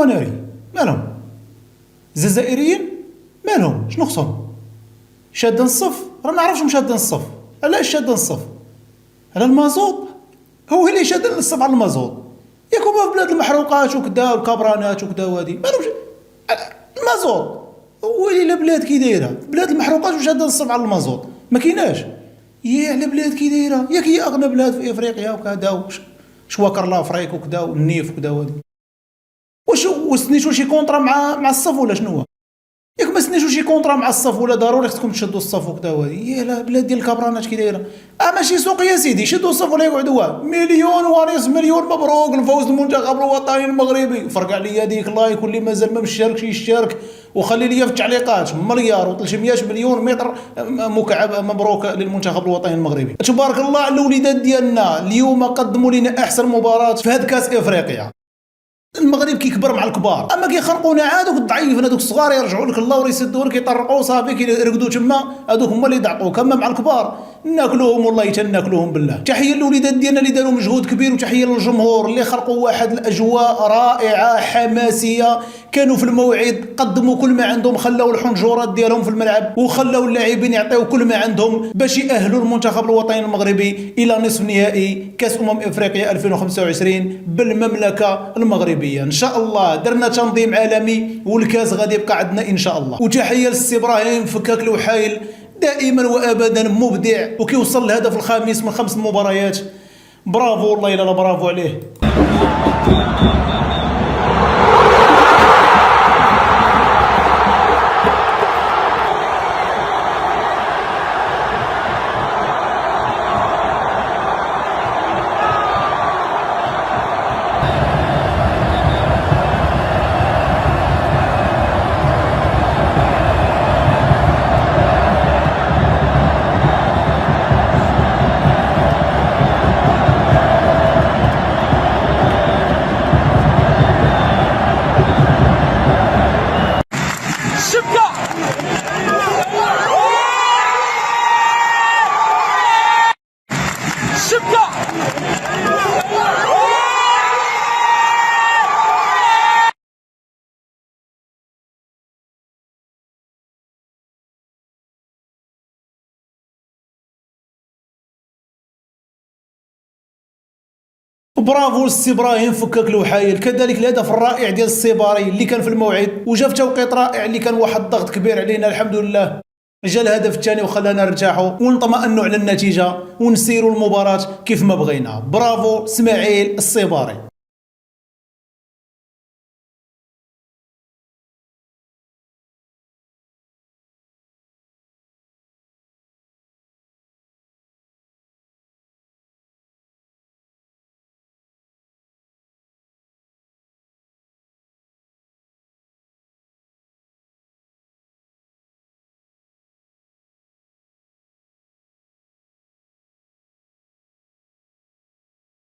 وناري مالهم؟ الجزائريين مالهم؟ شنو خصهم؟ شادين الصف؟ راه ما نعرفش شادين الصف. علاش شادين الصف؟ على المازوط؟ هو اللي شادين الصف على المازوط. ياك هما في بلاد المحروقات وكدا والكبرانات وكدا وهادي مالهمش المازوط. هو اللي بلاد كي دايره بلاد المحروقات وشادين الصف على المازوط ما كيناش. يا على بلاد كي دايره ياك هي اغنى بلاد في افريقيا وكذا شواكر لافريك وكذا والنيف وكذا وهادي. واش سنيتو شي كونطرا مع الصف ولا شنو هو؟ ياك ما سنيتو شي كونطرا مع الصف ولا ضروري خصكم تشدوا الصف وكذا وهادي. يا لا بلاد ديال الكبرانات كي دايره ماشي سوق يا سيدي. شدوا الصف ولا يقعدوا مليون ونص مليون مبروك الفوز المنتخب الوطني المغربي. فرق عليا ديك لايك واللي مازال ما مشاركش يشارك وخلي لي في التعليقات مليار و300 مليون متر مكعب مبروك للمنتخب الوطني المغربي. تبارك الله على الوليدات ديالنا اليوم قدموا لنا احسن مباراه في هذا كاس افريقيا. المغرب كيكبر مع الكبار اما كيخرقونا عاد الضعيفين هذوك الصغار يرجعوا لك اللور يسدوا لك يطرقوا صافي كيرقدوا تما هذوك هما اللي يضعطوك. اما مع الكبار ناكلوهم والله تناكلوهم بالله. تحيه للوليدات ديالنا اللي داروا مجهود كبير وتحيه للجمهور اللي خلقوا واحد الاجواء رائعه حماسيه. كانوا في الموعد قدموا كل ما عندهم خلاو الحنجرات ديالهم في الملعب وخلاو اللاعبين يعطيو كل ما عندهم باش يأهلوا المنتخب الوطني المغربي الى نصف نهائي كاس افريقيا 2025 بالمملكه المغربيه. ان شاء الله درنا تنظيم عالمي والكاس غادي يبقى عندنا ان شاء الله. وتحيه للسي ابراهيم فكاك الوحايل دائما وابدا مبدع وكيوصل الهدف الخامس من 5 مباريات. برافو والله لا برافو عليه. برافو للسي ابراهيم فكاك الوحايل. كذلك الهدف الرائع ديال السيباري اللي كان في الموعد وجا في توقيت رائع اللي كان واحد الضغط كبير علينا. الحمد لله جا الهدف الثاني وخلانا نرتاحوا ونطمئنوا على النتيجه ونسيروا المباراه كيف ما بغينا. برافو اسماعيل السيباري.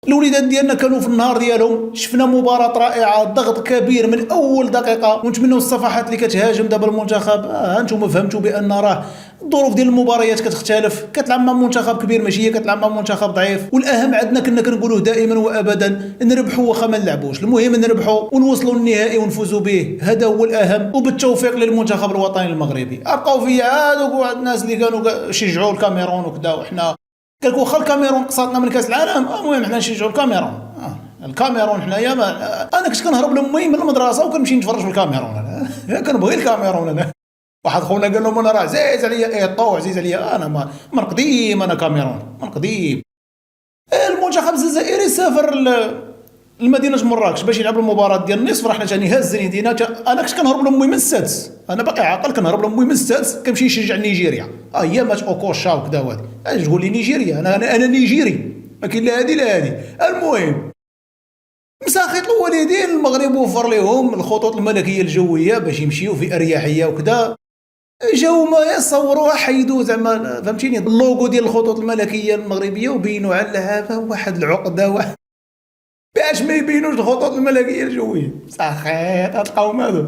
الوليدات ديالنا كانوا في النهار ديالهم. شفنا مباراة رائعة ضغط كبير من اول دقيقة ونتمنوا الصفحات اللي كتهاجم دابا المنتخب انتم فهمتوا بان راه الظروف ديال المباريات كتختلف. كتلعب مع منتخب كبير ماشي هي كتلعب مع منتخب ضعيف. والاهم عندنا كنا كنقولوه دائما وابدا نربحوا واخا ما نلعبوش. المهم نربحوا ونوصلوا للنهائي ونفوزوا به هذا هو الاهم. وبالتوفيق للمنتخب الوطني المغربي. ابقاو فيا هذوك الناس اللي كانوا يشجعوا الكاميرون وكذا وحنا قال لك واخا الكاميرون قصاتنا من كاس العالم المهم حنا نشجعوا الكاميرون. الكاميرون حنايا انا كنت كنهرب لامي من المدرسه وكنمشي نتفرج في الكاميرون. انا كنبغي الكاميرون انا. واحد خونا قال لهم انا راه عزيز عليا ايطو عزيز عليا انا من قديم انا كاميرون من قديم. المنتخب الجزائري سافر المدينه مراكش باش يلعب المباراه ديال النصف. راه حنا ثاني هازين يدينا. انا كنت كنهرب لامي من السادس. انا باقي عاقل كنهرب لامي من السادس كنمشي نشجع نيجيريا. هي مات اوكوشا وكذا وهادي. اش تقول لي نيجيريا انا نيجيري ما كاين لا هادي لا هادي. المهم مساخط الوالدين المغرب وفر لهم الخطوط الملكيه الجويه باش يمشيو في اريحيه وكذا. جاو ما يصوروها حيدوا زعما فهمتيني اللوغو ديال الخطوط الملكيه المغربيه وبينوا على واحد العقده واحد باش ما يبينوش الخطوط الملكيه الجويه. سخيط هاد القوم هادو.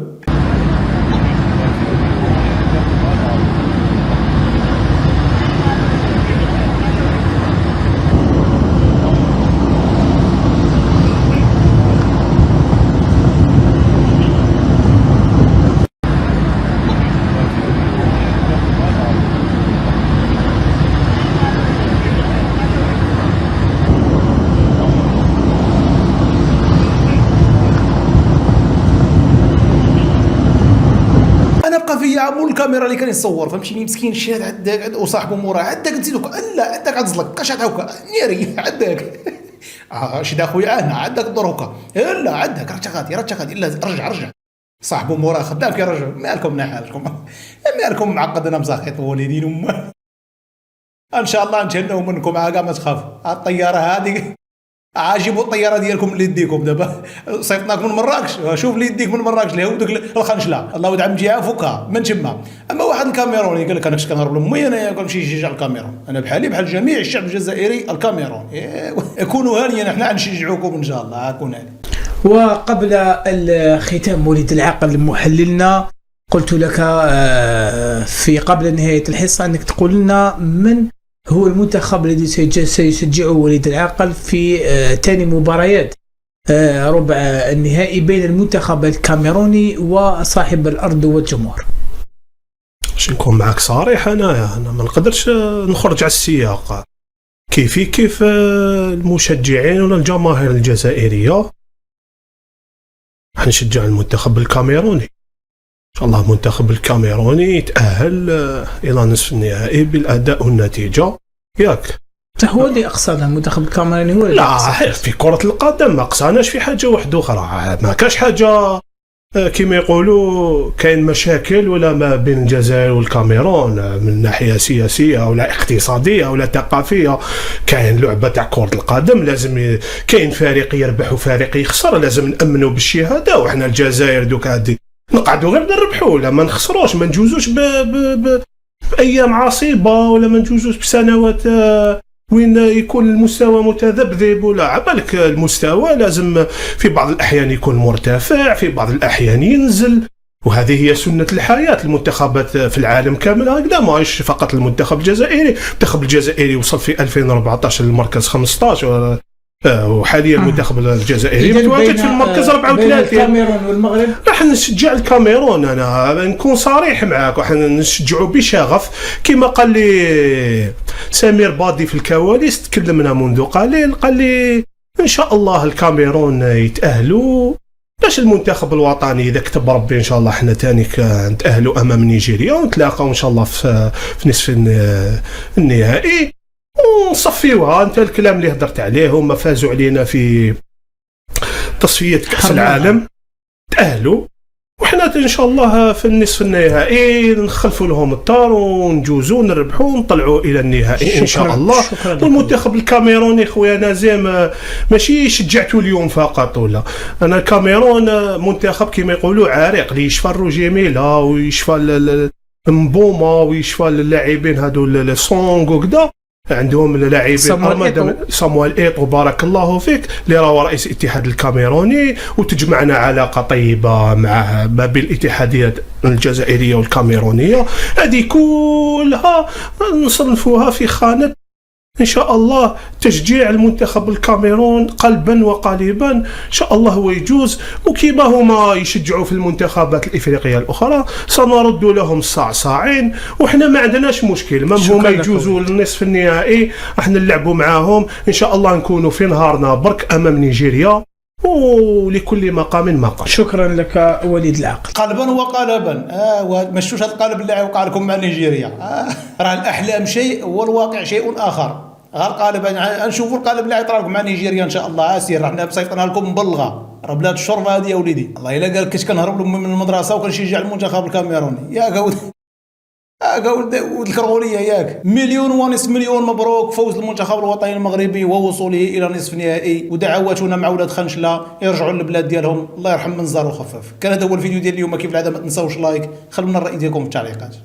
لي عمو الكاميرا اللي كان يصور فهمتيني مسكين شاد عداك وصاحبه موراه عداك نسيتوك لا عداك عزلك كاش عداوك نيري عداك شد اخويا انا عداك دروكا لا عداك راه غادي لا رجع صاحبه موراه خدام كيرجع مالكم من حالكم مالكم معقدنا مساخيط وليدين امه ان شاء الله نتهناو منكم كاع ما تخافوا الطياره هذه عاجبوا الطياره ديالكم اللي يديكم دابا صيفطناك من مراكش شوف اللي يديك من مراكش اللي هو دوك الخنشله الله ودعم جهه فكها من تما اما واحد الكاميروني قال لك انا كنت كنهرب لامي انا كنمشي نشجع الكاميرون انا بحالي بحال جميع الشعب الجزائري الكاميرون كونوا هانيين احنا نشجعوكم ان شاء الله كون هاني. وقبل الختام وليد العقل محللنا قلت لك في قبل نهايه الحصه انك تقول لنا من هو المنتخب الذي سيشجعه وليد العقل في ثاني مباريات ربع النهائي بين المنتخب الكاميروني وصاحب الأرض والجمهور. باش نكون معك صريح أنا ما نقدرش نخرج على السياق كيف المشجعين ولا الجماهير الجزائرية حنشجع المنتخب الكاميروني إن شاء الله. المنتخب الكاميروني يتأهل إلى نصف النهائي بالأداء والنتيجة ياك هو اللي أقصانا المنتخب الكاميروني هو اللي لا في كرة القدم ما قصاناش في حاجة واحدة أخرى ما كاش حاجة كما يقولوا كاين مشاكل ولا ما بين الجزائر والكاميرون من ناحية سياسية ولا اقتصادية ولا ثقافية. كاين لعبة تاع كرة القدم لازم كاين فريق يربح وفريق يخسر لازم نأمنوا بالشهادة وإحنا الجزائر دوك هادي نقعدوا غير نربحوا ولا ما نخسروش ما نجوزوش بأيام عصيبة ولا ما نجوزوش بسنوات وين يكون المستوى متذبذب ولا عبالك المستوى لازم في بعض الأحيان يكون مرتفع في بعض الأحيان ينزل وهذه هي سنة الحياة. المنتخبات في العالم كامل هكذا ماهيش فقط المنتخب الجزائري. المنتخب الجزائري وصل في 2014 للمركز 15 وحاليا المنتخب الجزائري متواجد في المركز 34. الكاميرون والمغرب راح نشجع الكاميرون انا نكون صريح معاك راح نشجعوا بشغف كما قال لي سمير بادي في الكواليس تكلمنا منذ قليل قال لي ان شاء الله الكاميرون يتأهلوا باش المنتخب الوطني اذا كتب ربي ان شاء الله احنا تاني نتأهلوا امام نيجيريا ونتلاقاو ان شاء الله في نصف النهائي ونصفيوها. انت الكلام اللي هدرت عليه هما فازوا علينا في تصفية كأس العالم تأهلوا وحنا ان شاء الله في النصف النهائي نخلفوا لهم الدار ونجوزوا نربحوا ونطلعوا الى النهائي ان شاء الله. والمنتخب الكاميروني خويا نازم ماشي شجعته اليوم فقط ولا انا الكاميرون منتخب كما يقولوا عريق اللي يشفى الروجيميلا ويشفى المبوما ويشفى اللاعبين هذو السونغ وكذا عندهم اللاعبين صامويل إيطو بارك الله فيك اللي راهو رئيس الاتحاد الكاميروني وتجمعنا علاقة طيبة مع ما بين الاتحاديات الجزائرية والكاميرونية. هذه كلها نصنفوها في خانة إن شاء الله تشجيع المنتخب الكاميرون قلبا وقالبا إن شاء الله هو يجوز وكيما هما يشجعوا في المنتخبات الإفريقية الأخرى سنرد لهم صاعين وإحنا ما عندناش مشكل ما هما يجوزوا للنصف النهائي احنا نلعبوا معاهم إن شاء الله نكونوا في نهارنا برك أمام نيجيريا ولكل مقام مقام. شكرا لك وليد العقل. قلبا وقالبا مشوش هذا القالب اللي وقع لكم مع نيجيريا راه الأحلام شيء والواقع شيء آخر. غير قالب نشوفوا القالب اللي يطرا لكم مع نيجيريا ان شاء الله اسير راح نصيفطنا لكم مبلغه راه بلاد الشرطه هذه يا وليدي الله الا قال كنت كنهرب لهم من المدرسه وكنشجع المنتخب الكاميروني ياك ولد الكرغوليه ياك 1.5 مليون مبروك فوز المنتخب الوطني المغربي ووصوله الى نصف نهائي ودعواتنا مع ولاد خنشله يرجعوا للبلاد ديالهم الله يرحم من زار وخفف. كان هذا هو الفيديو ديال اليوم كيف العاده ما تنساوش لايك خلونا الراي ديالكم في التعليقات.